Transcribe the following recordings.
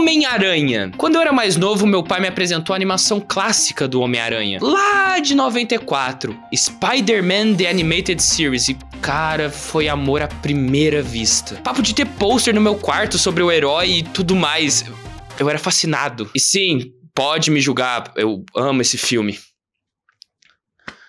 Homem-Aranha. Quando eu era mais novo, meu pai me apresentou a animação clássica do Homem-Aranha, lá de 94, Spider-Man The Animated Series, e cara, foi amor à primeira vista. Papo de ter pôster no meu quarto sobre o herói e tudo mais, eu era fascinado. E sim, pode me julgar, eu amo esse filme.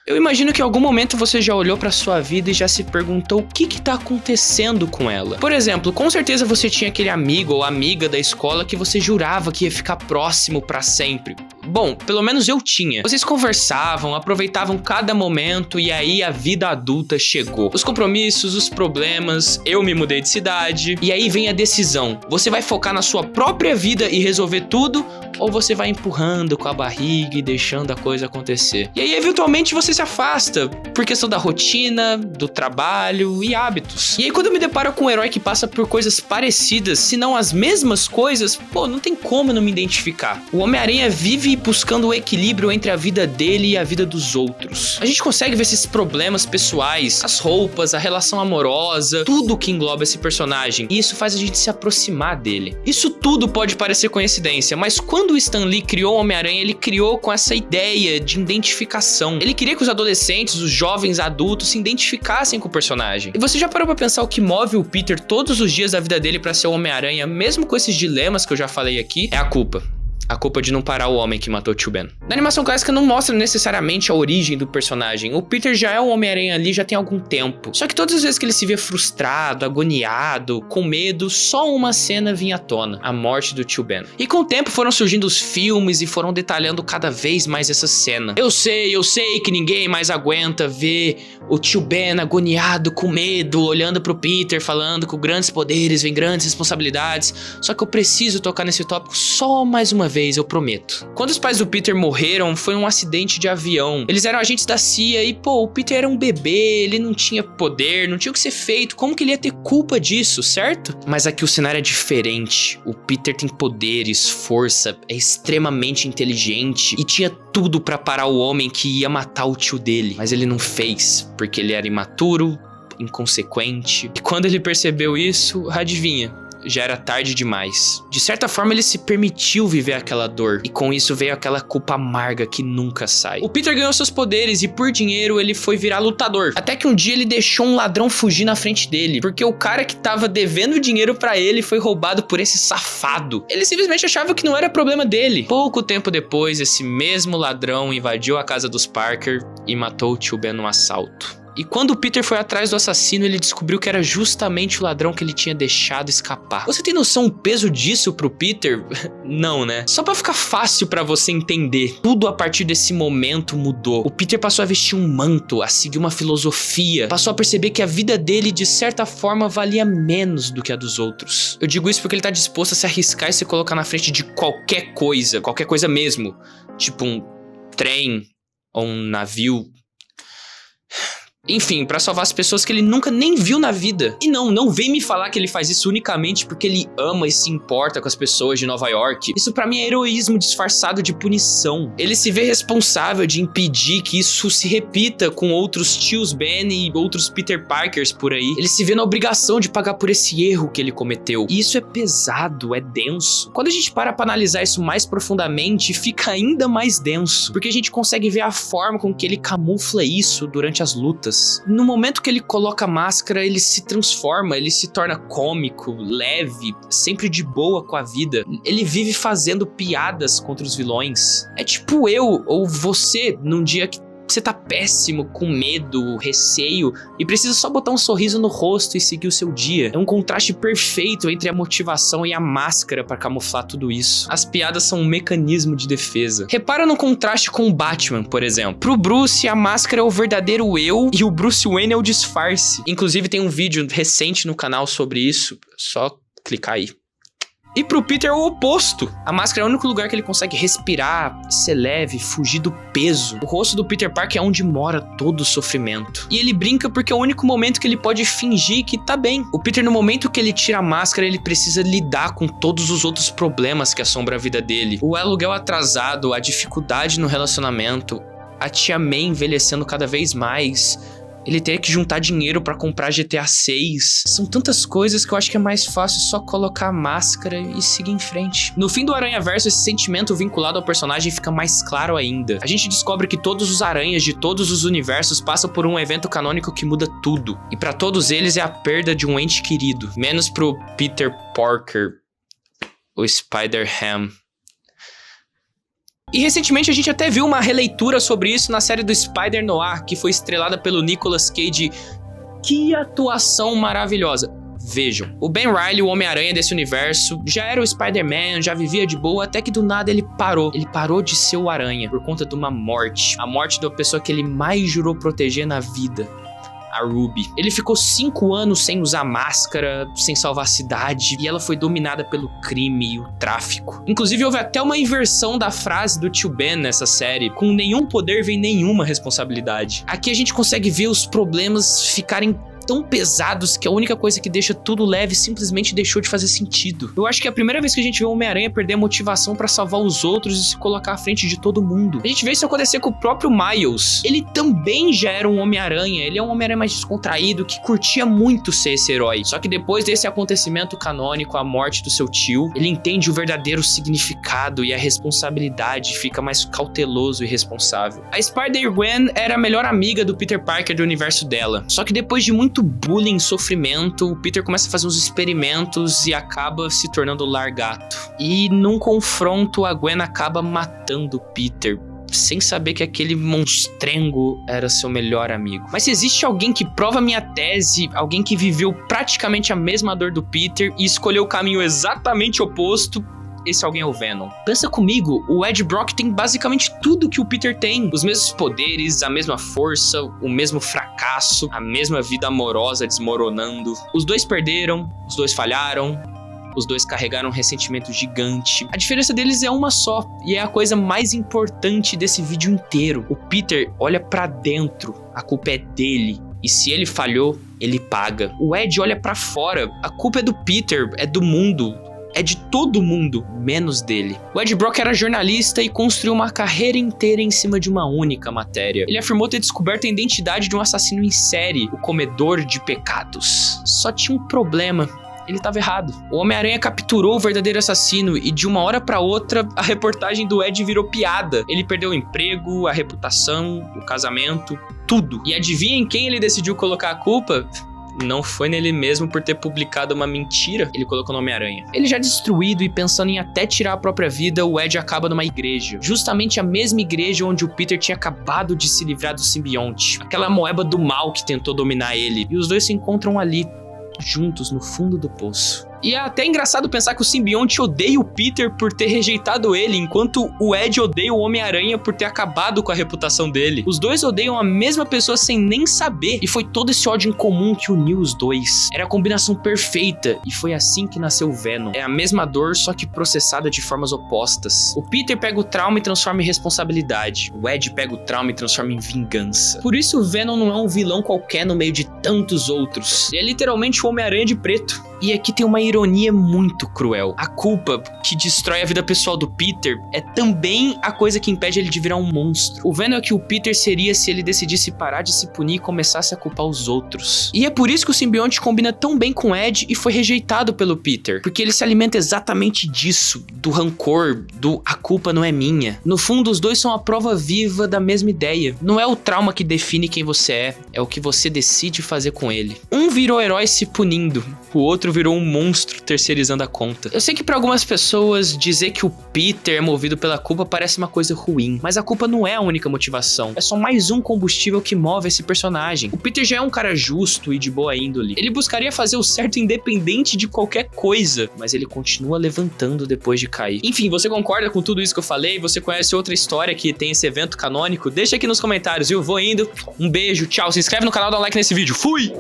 Eu imagino que em algum momento você já olhou pra sua vida e já se perguntou o que tá acontecendo com ela. Por exemplo, com certeza você tinha aquele amigo ou amiga da escola que você jurava que ia ficar próximo pra sempre. Bom, pelo menos eu tinha. Vocês conversavam, aproveitavam cada momento e aí a vida adulta chegou. Os compromissos, os problemas, eu me mudei de cidade. E aí vem a decisão. Você vai focar na sua própria vida e resolver tudo? Ou você vai empurrando com a barriga e deixando a coisa acontecer? E aí, eventualmente, você se afasta por questão da rotina, do trabalho e hábitos. E aí, quando eu me deparo com um herói que passa por coisas parecidas, se não as mesmas coisas, pô, não tem como não me identificar. O Homem-Aranha vive buscando o equilíbrio entre a vida dele e a vida dos outros. A gente consegue ver esses problemas pessoais, as roupas, a relação amorosa, tudo que engloba esse personagem. E isso faz a gente se aproximar dele. Isso tudo pode parecer coincidência, mas quando o Stan Lee criou o Homem-Aranha, ele criou com essa ideia de identificação. Ele queria que os adolescentes, os jovens adultos se identificassem com o personagem. E você já parou pra pensar o que move o Peter todos os dias da vida dele pra ser o Homem-Aranha, mesmo com esses dilemas que eu já falei aqui? É a culpa. A culpa de não parar o homem que matou Tio Ben. Na animação clássica não mostra necessariamente a origem do personagem. O Peter já é um Homem-Aranha ali já tem algum tempo. Só que todas as vezes que ele se vê frustrado, agoniado, com medo, só uma cena vinha à tona. A morte do Tio Ben. E com o tempo foram surgindo os filmes e foram detalhando cada vez mais essa cena. Eu sei que ninguém mais aguenta ver o Tio Ben agoniado, com medo, olhando pro Peter, falando que com grandes poderes vem grandes responsabilidades. Só que eu preciso tocar nesse tópico só mais uma vez, eu prometo. Quando os pais do Peter morreram, foi um acidente de avião. Eles eram agentes da CIA e, pô, o Peter era um bebê, ele não tinha poder, não tinha o que ser feito. Como que ele ia ter culpa disso, certo? Mas aqui o cenário é diferente. O Peter tem poderes, força, é extremamente inteligente e tinha tudo pra parar o homem que ia matar o tio dele. Mas ele não fez, porque ele era imaturo, inconsequente. E quando ele percebeu isso, adivinha? Já era tarde demais. De certa forma, ele se permitiu viver aquela dor. E com isso veio aquela culpa amarga que nunca sai. O Peter ganhou seus poderes e por dinheiro ele foi virar lutador. Até que um dia ele deixou um ladrão fugir na frente dele. Porque o cara que tava devendo dinheiro pra ele foi roubado por esse safado. Ele simplesmente achava que não era problema dele. Pouco tempo depois, esse mesmo ladrão invadiu a casa dos Parker e matou o Tio Ben num assalto. E quando o Peter foi atrás do assassino, ele descobriu que era justamente o ladrão que ele tinha deixado escapar. Você tem noção do peso disso pro Peter? Não, né? Só pra ficar fácil pra você entender, tudo a partir desse momento mudou. O Peter passou a vestir um manto, a seguir uma filosofia, passou a perceber que a vida dele, de certa forma, valia menos do que a dos outros. Eu digo isso porque ele tá disposto a se arriscar e se colocar na frente de qualquer coisa mesmo. Tipo um trem ou um navio. Enfim, pra salvar as pessoas que ele nunca nem viu na vida. E não vem me falar que ele faz isso unicamente porque ele ama e se importa com as pessoas de Nova York. Isso pra mim é heroísmo disfarçado de punição. Ele se vê responsável de impedir que isso se repita com outros tios Ben e outros Peter Parkers por aí. Ele se vê na obrigação de pagar por esse erro que ele cometeu. E isso é pesado, é denso. Quando a gente para pra analisar isso mais profundamente, fica ainda mais denso. Porque a gente consegue ver a forma com que ele camufla isso durante as lutas. No momento que ele coloca a máscara, ele se transforma, ele se torna cômico, leve, sempre de boa com a vida. Ele vive fazendo piadas contra os vilões. É tipo eu ou você num dia que você tá péssimo, com medo, receio e precisa só botar um sorriso no rosto e seguir o seu dia. É um contraste perfeito entre a motivação e a máscara pra camuflar tudo isso. As piadas são um mecanismo de defesa. Repara no contraste com o Batman, por exemplo. Pro Bruce, a máscara é o verdadeiro eu e o Bruce Wayne é o disfarce. Inclusive tem um vídeo recente no canal sobre isso, só clicar aí. E pro Peter é o oposto. A máscara é o único lugar que ele consegue respirar, ser leve, fugir do peso. O rosto do Peter Parker é onde mora todo o sofrimento. E ele brinca porque é o único momento que ele pode fingir que tá bem. O Peter, no momento que ele tira a máscara, ele precisa lidar com todos os outros problemas que assombram a vida dele. O aluguel atrasado, a dificuldade no relacionamento, a tia May envelhecendo cada vez mais, Ele teria que juntar dinheiro pra comprar GTA 6. São tantas coisas que eu acho que é mais fácil só colocar a máscara e seguir em frente. No fim do Aranhaverso, esse sentimento vinculado ao personagem fica mais claro ainda. A gente descobre que todos os aranhas de todos os universos passam por um evento canônico que muda tudo. E pra todos eles é a perda de um ente querido. Menos pro Peter Parker, o Spider-Ham. E recentemente a gente até viu uma releitura sobre isso na série do Spider-Noir, que foi estrelada pelo Nicolas Cage. Que atuação maravilhosa. Vejam, o Ben Reilly, o Homem-Aranha desse universo, já era o Spider-Man, já vivia de boa, até que do nada ele parou. Ele parou de ser o Aranha por conta de uma morte. A morte da pessoa que ele mais jurou proteger na vida. A Ruby. Ele ficou 5 anos sem usar máscara, sem salvar a cidade, e ela foi dominada pelo crime e o tráfico. Inclusive, houve até uma inversão da frase do tio Ben nessa série. Com nenhum poder vem nenhuma responsabilidade. Aqui a gente consegue ver os problemas ficarem tão pesados que a única coisa que deixa tudo leve simplesmente deixou de fazer sentido. Eu acho que é a primeira vez que a gente vê o Homem-Aranha perder a motivação pra salvar os outros e se colocar à frente de todo mundo. A gente vê isso acontecer com o próprio Miles. Ele também já era um Homem-Aranha. Ele é um Homem-Aranha mais descontraído, que curtia muito ser esse herói. Só que depois desse acontecimento canônico, a morte do seu tio, ele entende o verdadeiro significado e a responsabilidade, fica mais cauteloso e responsável. A Spider-Gwen era a melhor amiga do Peter Parker do universo dela. Só que depois de muito bullying e sofrimento, o Peter começa a fazer uns experimentos e acaba se tornando largato. E num confronto, a Gwen acaba matando o Peter, sem saber que aquele monstrengo era seu melhor amigo. Mas se existe alguém que prova minha tese, alguém que viveu praticamente a mesma dor do Peter e escolheu o caminho exatamente oposto, esse alguém é o Venom. Pensa comigo, o Ed Brock tem basicamente tudo que o Peter tem. Os mesmos poderes, a mesma força, o mesmo fracasso, a mesma vida amorosa desmoronando. Os dois perderam, os dois falharam, os dois carregaram um ressentimento gigante. A diferença deles é uma só, e é a coisa mais importante desse vídeo inteiro. O Peter olha pra dentro, a culpa é dele. E se ele falhou, ele paga. O Ed olha pra fora, a culpa é do Peter, é do mundo. É de todo mundo, menos dele. O Ed Brock era jornalista e construiu uma carreira inteira em cima de uma única matéria. Ele afirmou ter descoberto a identidade de um assassino em série, o comedor de pecados. Só tinha um problema. Ele estava errado. O Homem-Aranha capturou o verdadeiro assassino e de uma hora pra outra, a reportagem do Ed virou piada. Ele perdeu o emprego, a reputação, o casamento, tudo. E adivinha em quem ele decidiu colocar a culpa? Não foi nele mesmo por ter publicado uma mentira, ele colocou no Homem-Aranha. Ele já destruído e pensando em até tirar a própria vida, o Ed acaba numa igreja. Justamente a mesma igreja onde o Peter tinha acabado de se livrar do simbionte. Aquela moeba do mal que tentou dominar ele. E os dois se encontram ali, juntos no fundo do poço. E é até engraçado pensar que o simbionte odeia o Peter por ter rejeitado ele, enquanto o Ed odeia o Homem-Aranha por ter acabado com a reputação dele. Os dois odeiam a mesma pessoa sem nem saber, e foi todo esse ódio em comum que uniu os dois. Era a combinação perfeita, e foi assim que nasceu o Venom. É a mesma dor, só que processada de formas opostas. O Peter pega o trauma e transforma em responsabilidade. O Ed pega o trauma e transforma em vingança. Por isso o Venom não é um vilão qualquer no meio de tantos outros. Ele é literalmente o Homem-Aranha de preto. E aqui tem uma ironia muito cruel. A culpa que destrói a vida pessoal do Peter é também a coisa que impede ele de virar um monstro. O Venom é que o Peter seria se ele decidisse parar de se punir e começasse a culpar os outros. E é por isso que o simbionte combina tão bem com Ed e foi rejeitado pelo Peter. Porque ele se alimenta exatamente disso, do rancor, do a culpa não é minha. No fundo, os dois são a prova viva da mesma ideia. Não é o trauma que define quem você é o que você decide fazer com ele. Um virou herói se punindo, o outro virou um monstro terceirizando a conta. Eu sei que para algumas pessoas dizer que o Peter é movido pela culpa parece uma coisa ruim, mas a culpa não é a única motivação. É só mais um combustível que move esse personagem. O Peter já é um cara justo e de boa índole. Ele buscaria fazer o certo independente de qualquer coisa, mas ele continua levantando depois de cair. Enfim, você concorda com tudo isso que eu falei? Você conhece outra história que tem esse evento canônico? Deixa aqui nos comentários, viu? Vou indo. Um beijo, tchau. Se inscreve no canal, dá um like nesse vídeo. Fui!